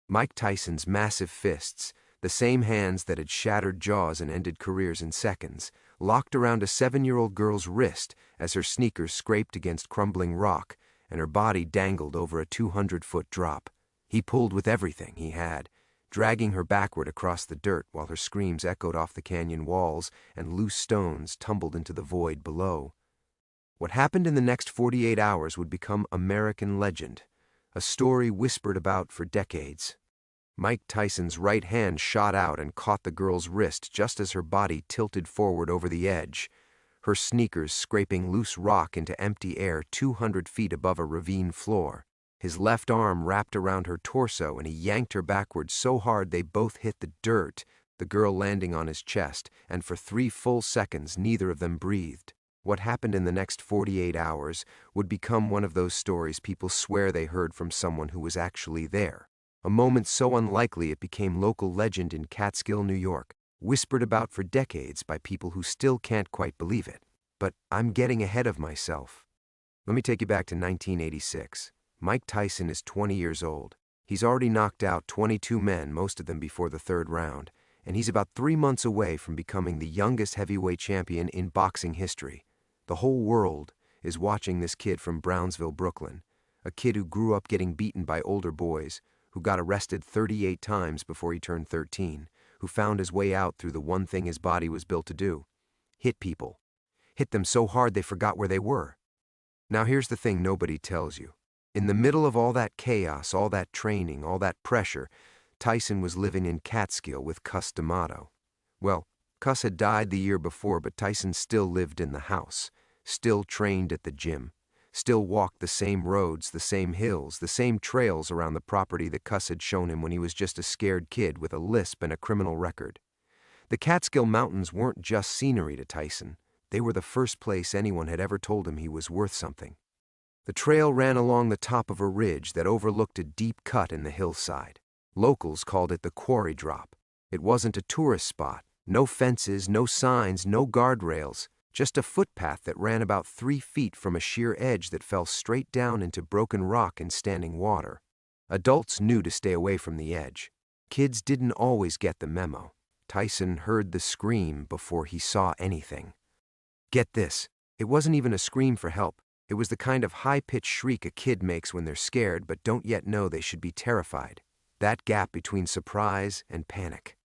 Mike Tyson's massive fists, the same hands that had shattered jaws and ended careers in seconds, locked around a 7-year-old girl's wrist as her sneakers scraped against crumbling rock and her body dangled over a 200-foot drop. He pulled with everything he had, dragging her backward across the dirt while her screams echoed off the canyon walls and loose stones tumbled into the void below. What happened in the next 48 hours would become American legend, a story whispered about for decades. Mike Tyson's right hand shot out and caught the girl's wrist just as her body tilted forward over the edge, her sneakers scraping loose rock into empty air 200 feet above a ravine floor. His left arm wrapped around her torso and he yanked her backward so hard they both hit the dirt, the girl landing on his chest, and for 3 full seconds neither of them breathed. What happened in the next 48 hours would become one of those stories people swear they heard from someone who was actually there. A moment so unlikely it became local legend in Catskill, New York, whispered about for decades by people who still can't quite believe it. But I'm getting ahead of myself. Let me take you back to 1986. Mike Tyson is 20 years old. He's already knocked out 22 men, most of them before the 3rd round, and he's about 3 months away from becoming the youngest heavyweight champion in boxing history. The whole world is watching this kid from Brownsville, Brooklyn, a kid who grew up getting beaten by older boys, who got arrested 38 times before he turned 13, who found his way out through the one thing his body was built to do: hit people. Hit them so hard they forgot where they were. Now here's the thing nobody tells you. In the middle of all that chaos, all that training, all that pressure, Tyson was living in Catskill with Cus D'Amato. Well, Cus had died the year before, but Tyson still lived in the house, still trained at the gym, still walked the same roads, the same hills, the same trails around the property that Cus had shown him when he was just a scared kid with a lisp and a criminal record. The Catskill Mountains weren't just scenery to Tyson. They were the first place anyone had ever told him he was worth something. The trail ran along the top of a ridge that overlooked a deep cut in the hillside. Locals called it the Quarry Drop. It wasn't a tourist spot. No fences, no signs, no guardrails, just a footpath that ran about 3 feet from a sheer edge that fell straight down into broken rock and standing water. Adults knew to stay away from the edge. Kids didn't always get the memo. Tyson heard the scream before he saw anything. Get this, it wasn't even a scream for help. It was the kind of high-pitched shriek a kid makes when they're scared but don't yet know they should be terrified. That gap between surprise and panic.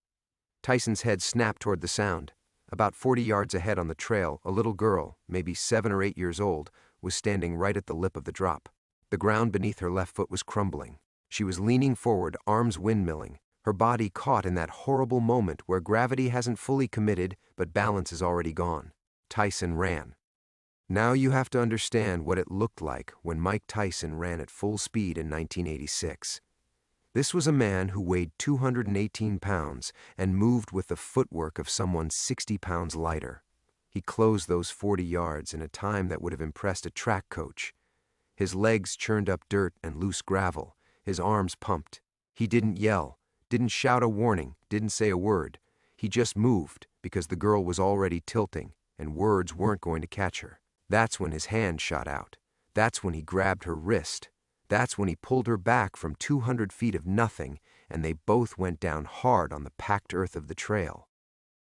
Tyson's head snapped toward the sound. About 40 yards ahead on the trail, a little girl, maybe 7 or 8 years old, was standing right at the lip of the drop. The ground beneath her left foot was crumbling. She was leaning forward, arms windmilling, her body caught in that horrible moment where gravity hasn't fully committed but balance is already gone. Tyson ran. Now you have to understand what it looked like when Mike Tyson ran at full speed in 1986. This was a man who weighed 218 pounds and moved with the footwork of someone 60 pounds lighter. He closed those 40 yards in a time that would have impressed a track coach. His legs churned up dirt and loose gravel, his arms pumped. He didn't yell, didn't shout a warning, didn't say a word. He just moved because the girl was already tilting and words weren't going to catch her. That's when his hand shot out. That's when he grabbed her wrist. That's when he pulled her back from 200 feet of nothing, and they both went down hard on the packed earth of the trail.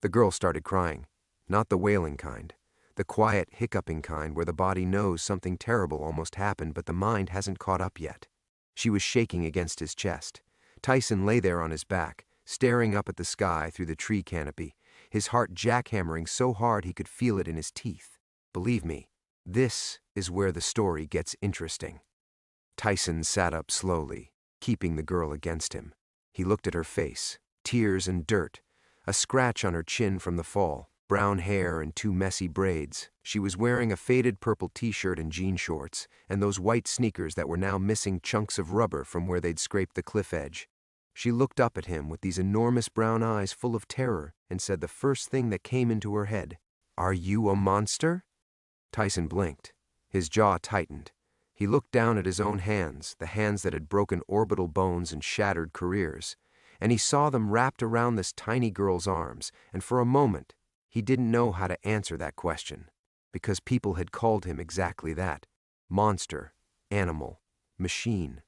The girl started crying, not the wailing kind, the quiet, hiccuping kind where the body knows something terrible almost happened but the mind hasn't caught up yet. She was shaking against his chest. Tyson lay there on his back, staring up at the sky through the tree canopy, his heart jackhammering so hard he could feel it in his teeth. Believe me, this is where the story gets interesting. Tyson sat up slowly, keeping the girl against him. He looked at her face, tears and dirt, a scratch on her chin from the fall, brown hair and 2 messy braids. She was wearing a faded purple t-shirt and jean shorts, and those white sneakers that were now missing chunks of rubber from where they'd scraped the cliff edge. She looked up at him with these enormous brown eyes full of terror and said the first thing that came into her head, "Are you a monster?" Tyson blinked. His jaw tightened. He looked down at his own hands, the hands that had broken orbital bones and shattered careers, and he saw them wrapped around this tiny girl's arms, and for a moment, he didn't know how to answer that question, because people had called him exactly that: monster, animal, machine.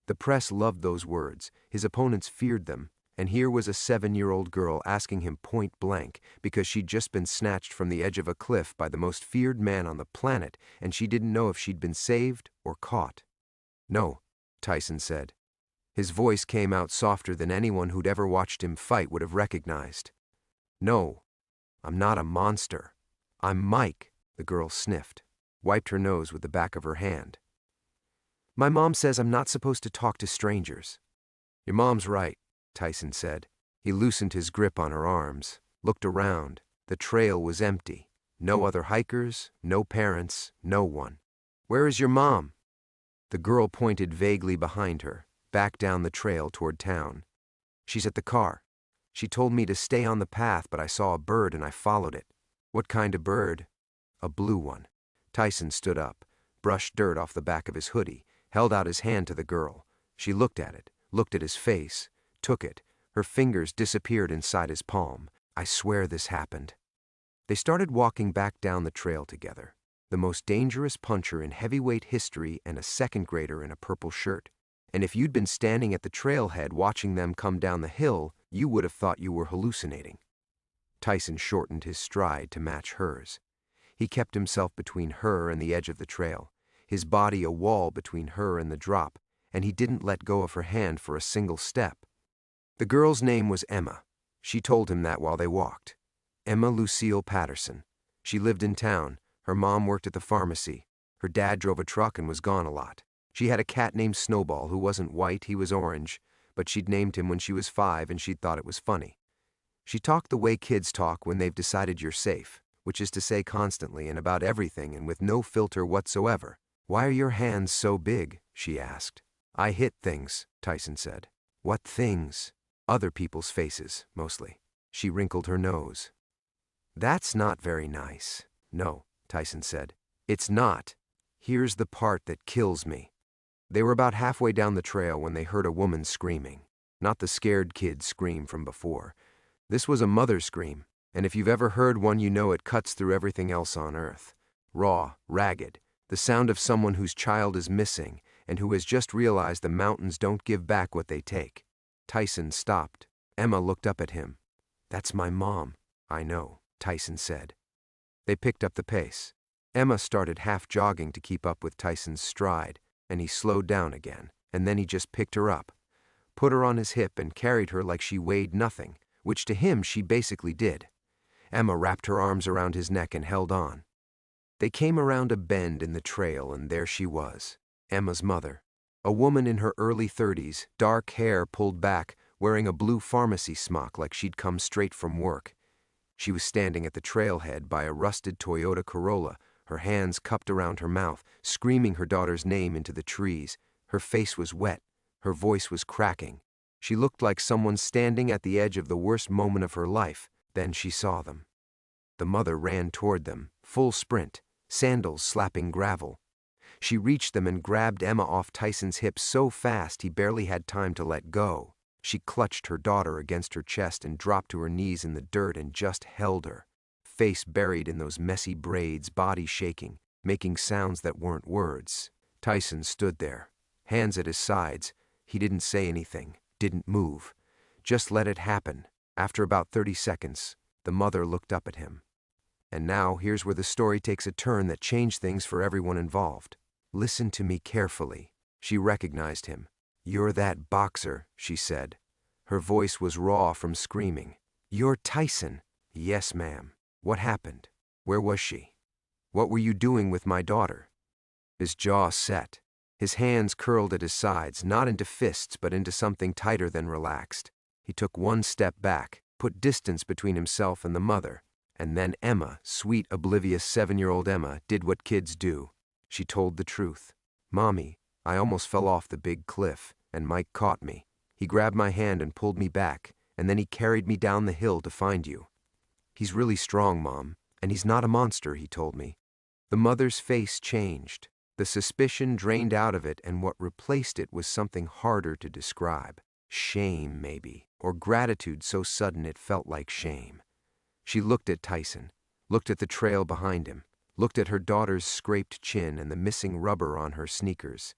The press loved those words, his opponents feared them, and here was a 7-year-old girl asking him point blank because she'd just been snatched from the edge of a cliff by the most feared man on the planet, and she didn't know if she'd been saved or caught. "No," Tyson said. His voice came out softer than anyone who'd ever watched him fight would have recognized. "No, I'm not a monster. I'm Mike," the girl sniffed, wiped her nose with the back of her hand. "My mom says I'm not supposed to talk to strangers." "Your mom's right," Tyson said. He loosened his grip on her arms, looked around. The trail was empty. No other hikers, no parents, no one. "Where is your mom?" The girl pointed vaguely behind her, back down the trail toward town. "She's at the car. She told me to stay on the path, but I saw a bird and I followed it." "What kind of bird?" "A blue one." Tyson stood up, brushed dirt off the back of his hoodie, held out his hand to the girl. She looked at it, looked at his face, took it. Her fingers disappeared inside his palm. "I swear this happened." They started walking back down the trail together. The most dangerous puncher in heavyweight history and a second grader in a purple shirt. And if you'd been standing at the trailhead watching them come down the hill, you would have thought you were hallucinating. Tyson shortened his stride to match hers. He kept himself between her and the edge of the trail, his body a wall between her and the drop, and he didn't let go of her hand for a single step. The girl's name was Emma. She told him that while they walked. Emma Lucille Patterson. She lived in town. Her mom worked at the pharmacy. Her dad drove a truck and was gone a lot. She had a cat named Snowball who wasn't white, he was orange, but she'd named him when she was 5 and she'd thought it was funny. She talked the way kids talk when they've decided you're safe, which is to say constantly and about everything and with no filter whatsoever. "Why are your hands so big?" she asked. "I hit things," Tyson said. "What things?" "Other people's faces, mostly." She wrinkled her nose. "That's not very nice." "No," Tyson said. "It's not. Here's the part that kills me." They were about halfway down the trail when they heard a woman screaming. Not the scared kid scream from before. This was a mother scream, and if you've ever heard one you know it cuts through everything else on earth. Raw, ragged, the sound of someone whose child is missing and who has just realized the mountains don't give back what they take. Tyson stopped. Emma looked up at him. "That's my mom." "I know," Tyson said. They picked up the pace. Emma started half jogging to keep up with Tyson's stride, and he slowed down again, and then he just picked her up, put her on his hip and carried her like she weighed nothing, which to him she basically did. Emma wrapped her arms around his neck and held on. They came around a bend in the trail and there she was, Emma's mother. A woman in her early 30s, dark hair pulled back, wearing a blue pharmacy smock like she'd come straight from work. She was standing at the trailhead by a rusted Toyota Corolla, her hands cupped around her mouth, screaming her daughter's name into the trees. Her face was wet. Her voice was cracking. She looked like someone standing at the edge of the worst moment of her life. Then she saw them. The mother ran toward them, full sprint, sandals slapping gravel. She reached them and grabbed Emma off Tyson's hips so fast he barely had time to let go. She clutched her daughter against her chest and dropped to her knees in the dirt and just held her. Face buried in those messy braids, body shaking, making sounds that weren't words. Tyson stood there, hands at his sides. He didn't say anything, didn't move. Just let it happen. After about 30 seconds, the mother looked up at him. And now here's where the story takes a turn that changed things for everyone involved. "Listen to me carefully." She recognized him. "You're that boxer," she said. Her voice was raw from screaming. "You're Tyson." "Yes, ma'am." "What happened? Where was she? What were you doing with my daughter?" His jaw set. His hands curled at his sides, not into fists but into something tighter than relaxed. He took one step back, put distance between himself and the mother, and then Emma, sweet, oblivious 7-year-old Emma, did what kids do. She told the truth. "Mommy, I almost fell off the big cliff, and Mike caught me. He grabbed my hand and pulled me back, and then he carried me down the hill to find you. He's really strong, Mom, and he's not a monster," he told me. The mother's face changed. The suspicion drained out of it, and what replaced it was something harder to describe. Shame, maybe, or gratitude so sudden it felt like shame. She looked at Tyson, looked at the trail behind him, looked at her daughter's scraped chin and the missing rubber on her sneakers,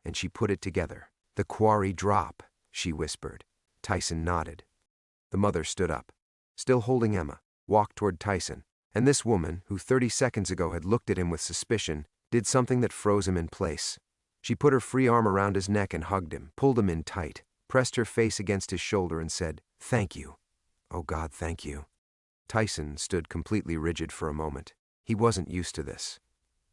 and she put it together. "The quarry drop," she whispered. Tyson nodded. The mother stood up, still holding Emma, walked toward Tyson, and this woman, who 30 seconds ago had looked at him with suspicion, did something that froze him in place. She put her free arm around his neck and hugged him, pulled him in tight, pressed her face against his shoulder and said, "Thank you. Oh God, thank you." Tyson stood completely rigid for a moment. He wasn't used to this.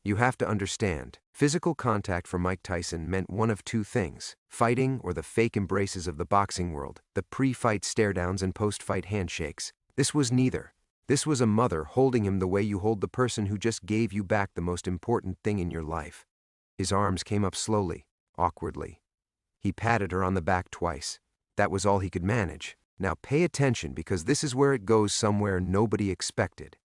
You have to understand, physical contact for Mike Tyson meant one of two things: fighting or the fake embraces of the boxing world, the pre-fight stare-downs and post-fight handshakes. This was neither. This was a mother holding him the way you hold the person who just gave you back the most important thing in your life. His arms came up slowly, awkwardly. He patted her on the back twice. That was all he could manage. Now pay attention, because this is where it goes somewhere nobody expected.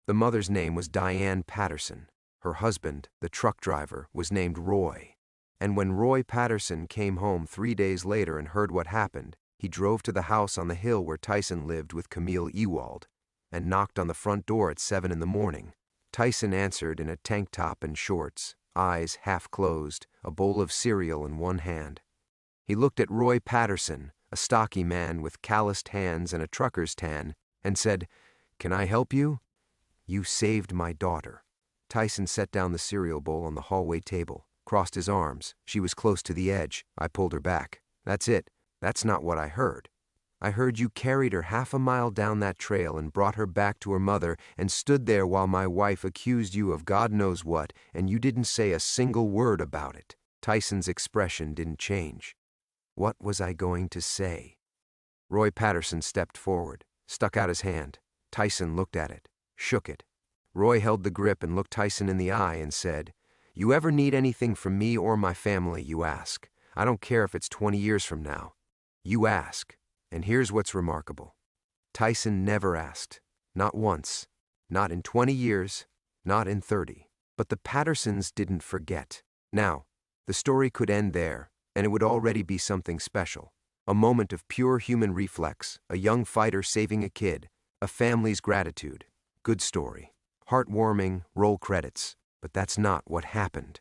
The mother's name was Diane Patterson. Her husband, the truck driver, was named Roy. And when Roy Patterson came home 3 days later and heard what happened, he drove to the house on the hill where Tyson lived with Camille Ewald and knocked on the front door at 7 in the morning. Tyson answered in a tank top and shorts, eyes half closed, a bowl of cereal in one hand. He looked at Roy Patterson, a stocky man with calloused hands and a trucker's tan, and said, "Can I help you?" "You saved my daughter." Tyson set down the cereal bowl on the hallway table, crossed his arms. She was close to the edge. I pulled her back. "That's it. That's not what I heard. I heard you carried her half a mile down that trail and brought her back to her mother and stood there while my wife accused you of God knows what, and you didn't say a single word about it." Tyson's expression didn't change. What was I going to say? Roy Patterson stepped forward, stuck out his hand. Tyson looked at it, shook it. Roy held the grip and looked Tyson in the eye and said, "You ever need anything from me or my family, you ask. I don't care if it's 20 years from now. You ask." And here's what's remarkable. Tyson never asked. Not once. Not in 20 years. Not in 30. But the Pattersons didn't forget. Now, the story could end there, and it would already be something special. A moment of pure human reflex, a young fighter saving a kid, a family's gratitude. Good story. Heartwarming, roll credits. But that's not what happened.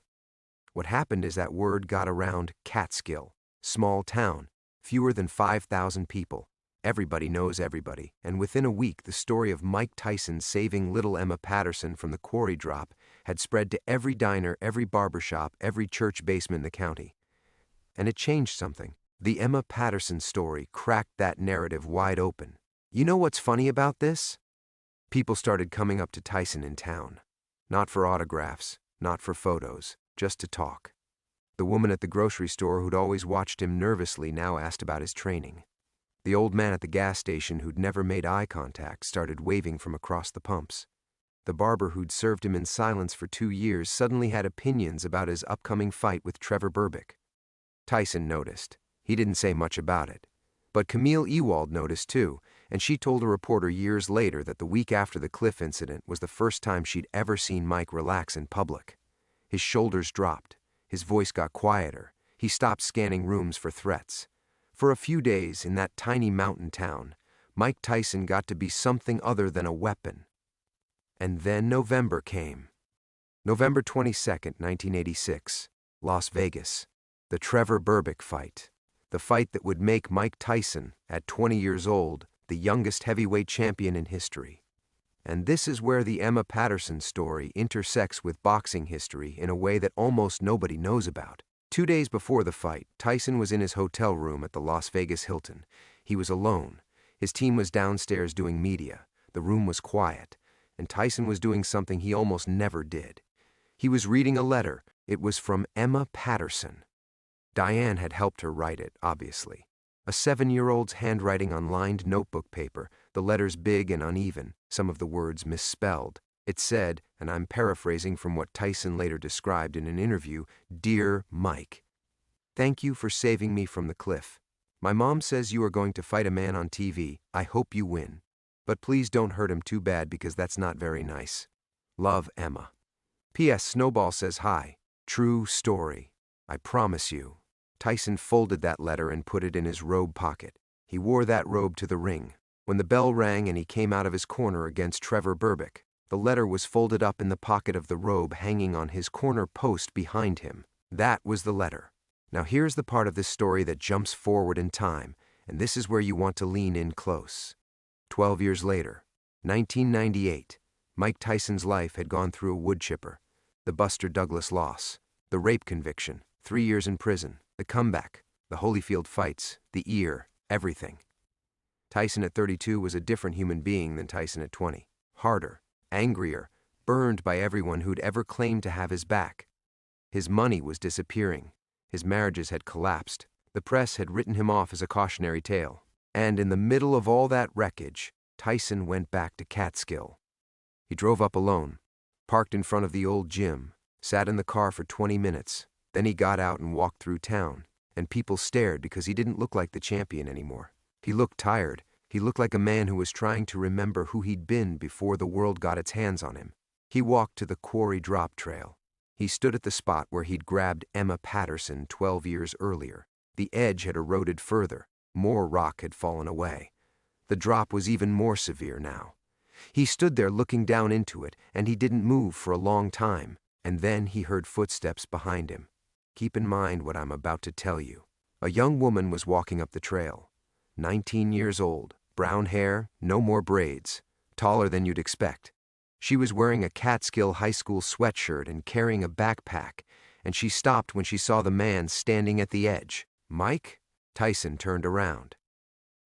What happened is that word got around Catskill, small town, fewer than 5,000 people. Everybody knows everybody, and within a week the story of Mike Tyson saving little Emma Patterson from the quarry drop had spread to every diner, every barbershop, every church basement in the county. And it changed something. The Emma Patterson story cracked that narrative wide open. You know what's funny about this? People started coming up to Tyson in town. Not for autographs, not for photos, just to talk. The woman at the grocery store who'd always watched him nervously now asked about his training. The old man at the gas station who'd never made eye contact started waving from across the pumps. The barber who'd served him in silence for 2 years suddenly had opinions about his upcoming fight with Trevor Berbick. Tyson noticed. He didn't say much about it. But Camille Ewald noticed too, and she told a reporter years later that the week after the cliff incident was the first time she'd ever seen Mike relax in public. His shoulders dropped. His voice got quieter. He stopped scanning rooms for threats. For a few days in that tiny mountain town, Mike Tyson got to be something other than a weapon. And then November came. November 22nd, 1986, Las Vegas. The Trevor Berbick fight. The fight that would make Mike Tyson, at 20 years old, the youngest heavyweight champion in history. And this is where the Emma Patterson story intersects with boxing history in a way that almost nobody knows about. 2 days before the fight, Tyson was in his hotel room at the Las Vegas Hilton. He was alone. His team was downstairs doing media. The room was quiet, and Tyson was doing something he almost never did. He was reading a letter. It was from Emma Patterson. Diane had helped her write it, obviously. A 7-year-old's handwriting on lined notebook paper, the letters big and uneven, some of the words misspelled. It said, and I'm paraphrasing from what Tyson later described in an interview, "Dear Mike, thank you for saving me from the cliff. My mom says you are going to fight a man on TV. I hope you win. But please don't hurt him too bad because that's not very nice. Love, Emma. P.S. Snowball says hi. True story. I promise you." Tyson folded that letter and put it in his robe pocket. He wore that robe to the ring. When the bell rang and he came out of his corner against Trevor Berbick, the letter was folded up in the pocket of the robe hanging on his corner post behind him. That was the letter. Now here's the part of this story that jumps forward in time, and this is where you want to lean in close. 12 years later, 1998, Mike Tyson's life had gone through a wood chipper. The Buster Douglas loss, the rape conviction, 3 years in prison, the comeback, the Holyfield fights, the ear, everything. Tyson at 32 was a different human being than Tyson at 20. Harder, angrier, burned by everyone who'd ever claimed to have his back. His money was disappearing. His marriages had collapsed. The press had written him off as a cautionary tale. And in the middle of all that wreckage, Tyson went back to Catskill. He drove up alone, parked in front of the old gym, sat in the car for 20 minutes. Then he got out and walked through town, and people stared because he didn't look like the champion anymore. He looked tired. He looked like a man who was trying to remember who he'd been before the world got its hands on him. He walked to the quarry drop trail. He stood at the spot where he'd grabbed Emma Patterson 12 years earlier. The edge had eroded further. More rock had fallen away. The drop was even more severe now. He stood there looking down into it, and he didn't move for a long time. And then he heard footsteps behind him. Keep in mind what I'm about to tell you. A young woman was walking up the trail. 19 years old, brown hair, no more braids, taller than you'd expect. She was wearing a Catskill High School sweatshirt and carrying a backpack, and she stopped when she saw the man standing at the edge. Mike? Tyson turned around.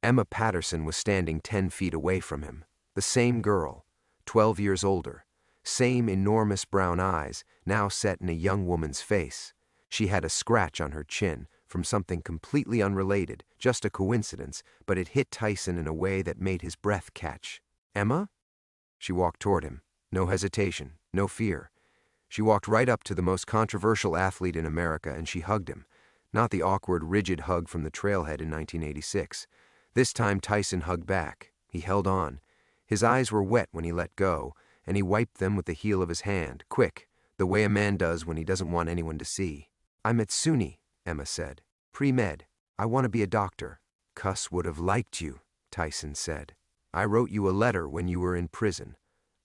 Emma Patterson was standing 10 feet away from him. The same girl, 12 years older. Same enormous brown eyes, now set in a young woman's face. She had a scratch on her chin from something completely unrelated, just a coincidence, but it hit Tyson in a way that made his breath catch. Emma? She walked toward him. No hesitation, no fear. She walked right up to the most controversial athlete in America and she hugged him. Not the awkward, rigid hug from the trailhead in 1986. This time Tyson hugged back. He held on. His eyes were wet when he let go, and he wiped them with the heel of his hand, quick, the way a man does when he doesn't want anyone to see. I'm at SUNY, Emma said. Pre-med. I want to be a doctor. Cuss would have liked you, Tyson said. I wrote you a letter when you were in prison.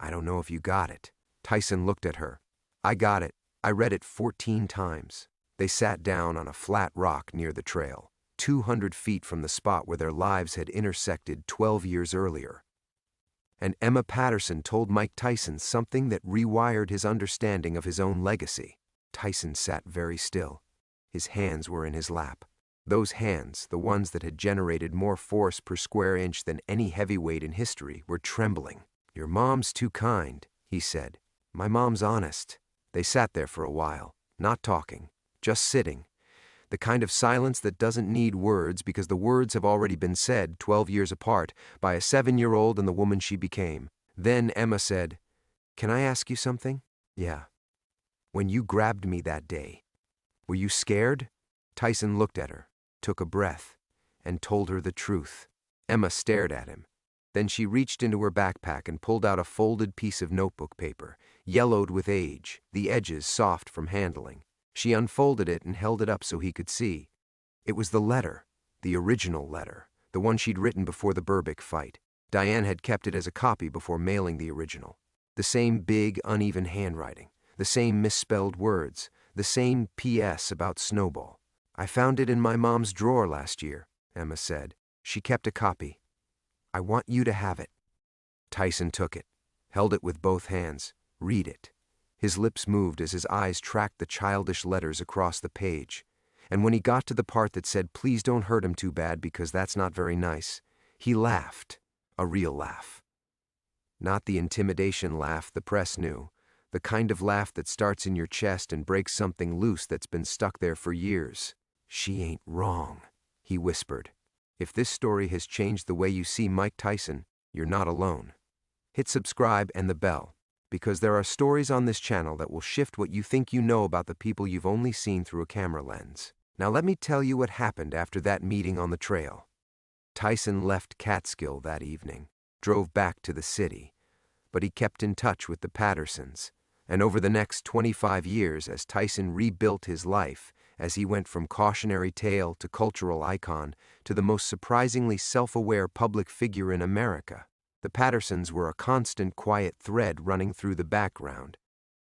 I don't know if you got it. Tyson looked at her. I got it. I read it 14 times. They sat down on a flat rock near the trail, 200 feet from the spot where their lives had intersected 12 years earlier. And Emma Patterson told Mike Tyson something that rewired his understanding of his own legacy. Tyson sat very still. His hands were in his lap. Those hands, the ones that had generated more force per square inch than any heavyweight in history, were trembling. Your mom's too kind, he said. My mom's honest. They sat there for a while, not talking, just sitting. The kind of silence that doesn't need words because the words have already been said 12 years apart by a 7-year-old and the woman she became. Then Emma said, Can I ask you something? Yeah. When you grabbed me that day, were you scared? Tyson looked at her, took a breath, and told her the truth. Emma stared at him. Then she reached into her backpack and pulled out a folded piece of notebook paper, yellowed with age, the edges soft from handling. She unfolded it and held it up so he could see. It was the letter, the original letter, the one she'd written before the Berbick fight. Diane had kept it as a copy before mailing the original. The same big, uneven handwriting, the same misspelled words, the same P.S. about Snowball. I found it in my mom's drawer last year, Emma said. She kept a copy. I want you to have it. Tyson took it, held it with both hands. Read it. His lips moved as his eyes tracked the childish letters across the page. And when he got to the part that said, Please don't hurt him too bad because that's not very nice, he laughed. A real laugh. Not the intimidation laugh the press knew. The kind of laugh that starts in your chest and breaks something loose that's been stuck there for years. She ain't wrong, he whispered. If this story has changed the way you see Mike Tyson, you're not alone. Hit subscribe and the bell, because there are stories on this channel that will shift what you think you know about the people you've only seen through a camera lens. Now let me tell you what happened after that meeting on the trail. Tyson left Catskill that evening, drove back to the city, but he kept in touch with the Pattersons. And over the next 25 years, as Tyson rebuilt his life, as he went from cautionary tale to cultural icon to the most surprisingly self-aware public figure in America, the Pattersons were a constant quiet thread running through the background.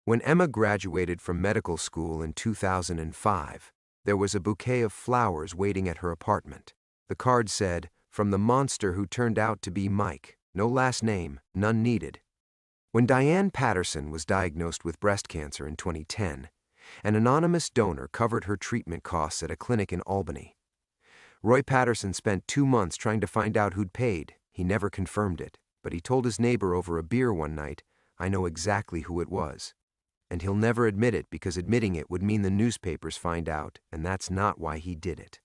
When Emma graduated from medical school in 2005, There was a bouquet of flowers waiting at her apartment. The card said, "From the monster who turned out to be Mike. No last name, none needed." When Diane Patterson was diagnosed with breast cancer in 2010, an anonymous donor covered her treatment costs at a clinic in Albany. Roy Patterson spent 2 months trying to find out who'd paid. He never confirmed it, but he told his neighbor over a beer one night, "I know exactly who it was." And he'll never admit it because admitting it would mean the newspapers find out, and that's not why he did it.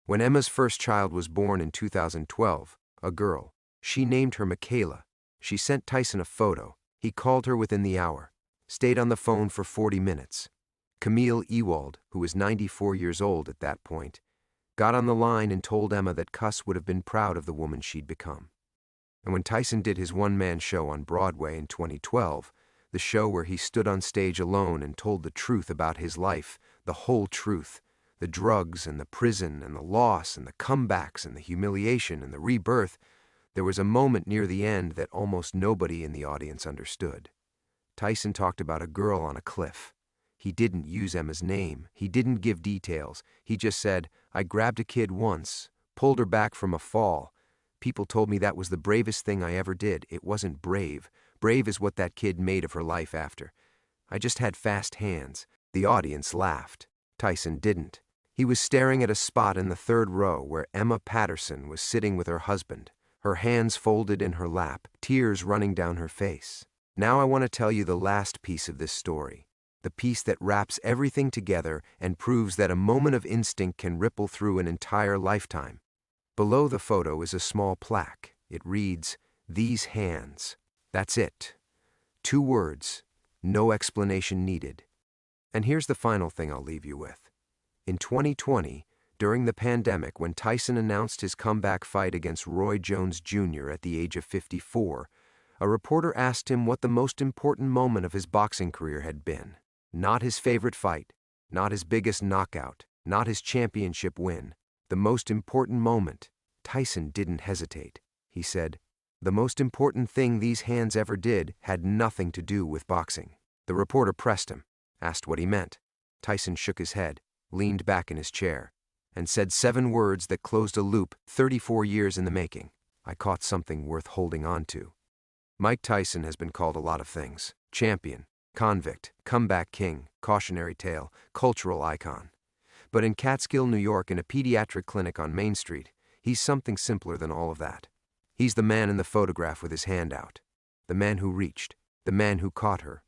When Emma's first child was born in 2012, a girl, she named her Michaela. She sent Tyson a photo. He called her within the hour, stayed on the phone for 40 minutes. Camille Ewald, who was 94 years old at that point, got on the line and told Emma that Cuss would have been proud of the woman she'd become. And when Tyson did his one-man show on Broadway in 2012, the show where he stood on stage alone and told the truth about his life, the whole truth, the drugs and the prison and the loss and the comebacks and the humiliation and the rebirth, there was a moment near the end that almost nobody in the audience understood. Tyson talked about a girl on a cliff. He didn't use Emma's name. He didn't give details. He just said, "I grabbed a kid once, pulled her back from a fall. People told me that was the bravest thing I ever did. It wasn't brave. Brave is what that kid made of her life after. I just had fast hands." The audience laughed. Tyson didn't. He was staring at a spot in the third row where Emma Patterson was sitting with her husband, her hands folded in her lap, tears running down her face. Now I want to tell you the last piece of this story, the piece that wraps everything together and proves that a moment of instinct can ripple through an entire lifetime. Below the photo is a small plaque. It reads, "These hands." That's it. 2 words, no explanation needed. And here's the final thing I'll leave you with. In 2020, during the pandemic, when Tyson announced his comeback fight against Roy Jones Jr. at the age of 54, a reporter asked him what the most important moment of his boxing career had been. Not his favorite fight, not his biggest knockout, not his championship win. The most important moment. Tyson didn't hesitate. He said, "The most important thing these hands ever did had nothing to do with boxing." The reporter pressed him, asked what he meant. Tyson shook his head, leaned back in his chair, and said 7 words that closed a loop 34 years in the making. "I caught something worth holding on to." Mike Tyson has been called a lot of things: champion, convict, comeback king, cautionary tale, cultural icon. But in Catskill, New York, in a pediatric clinic on Main Street, he's something simpler than all of that. He's the man in the photograph with his hand out, the man who reached, the man who caught her.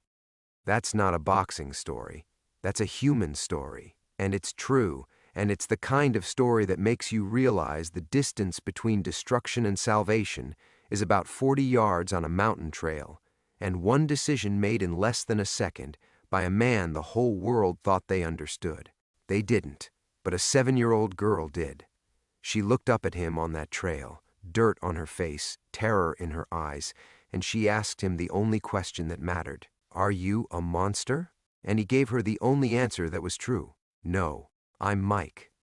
That's not a boxing story. That's a human story, and it's true, and it's the kind of story that makes you realize the distance between destruction and salvation is about 40 yards on a mountain trail, and one decision made in less than a second by a man the whole world thought they understood. They didn't, but a 7-year-old girl did. She looked up at him on that trail, dirt on her face, terror in her eyes, and she asked him the only question that mattered: "Are you a monster?" And he gave her the only answer that was true: "No, I'm Mike."